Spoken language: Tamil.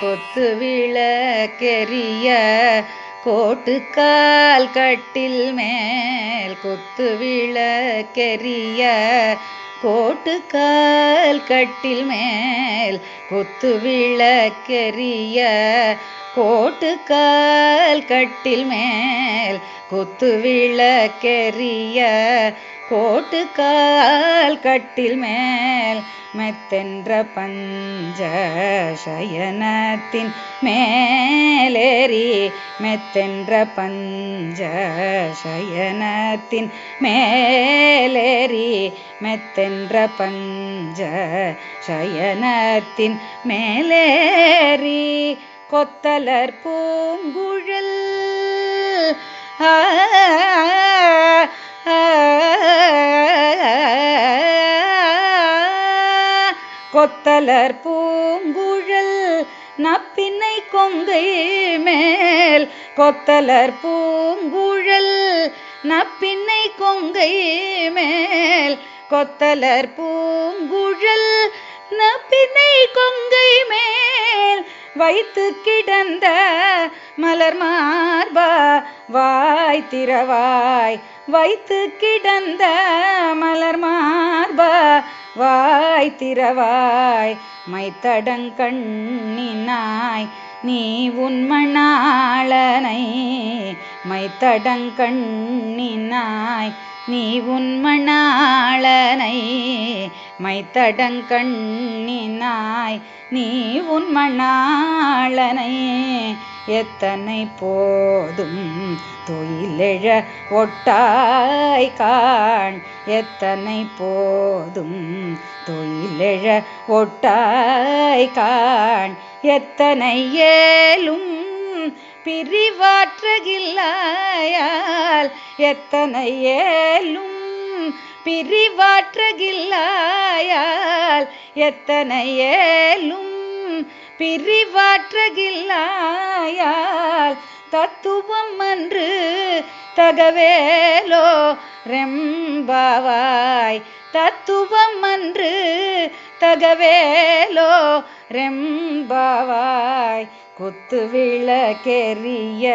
கொத்து விளக்கெரிய கோட்டுக்கால் கட்டில் மேல் கொத்து விளக்கெரிய கோட்டுக்கால் கட்டில் மேல் கொத்து விளக்கெரிய கோட்டுக்கால் கட்டில் மேல் கொத்து விளக்கெரிய கோட்டுக்கால் கட்டில் மேல் மெத்தென்ற பஞ்ச சயனத்தின் மேலேறி மெத்தென்ற பஞ்ச சயனத்தின் மேலேறி மெத்தென்ற பஞ்ச சயனத்தின் மேலேறி கொத்தலர் பூங்குழல் கொத்தலர் பூங்குழல் நப்பின்னை கொங்கை மேல் கொத்தலர் பூங்குழல் நப்பின்னை கொங்கை மேல் கொத்தலர் பூங்குழல் நப்பின்னை கொங்கை மேல் வைத்து கிடந்த மலர் மார்பா வாய் திறவாய் வைத்து கிடந்த மலர் மார்பா வாய் திறவாய் மைத்தடங்கண்ணினாய் நீ உன்மணாளனை மைத்தடங்கண்ணினாய் நீ உன்மணாளனை மைத்தடங்கண்ணினாய் நீ உன்மணாளனை எத்தனை போதும் தொழிலெழ ஒட்டாய் காண் எத்தனை போதும் தொழிலெழ ஒட்டாய் காண் எத்தனை ஏலும் பிரிவாற்றகில்லாயால் எத்தனை ஏலும் பிரிவாற்றகில்லாயால் எத்தனை ஏலும் பிரிவாற்றகில்லாயால் தத்துவம் அன்று தகவேலோ ரெம்பாவாய் தத்துவம் அன்று தகவேலோ ரெம்பாவாய் குத்து விளக்கெரிய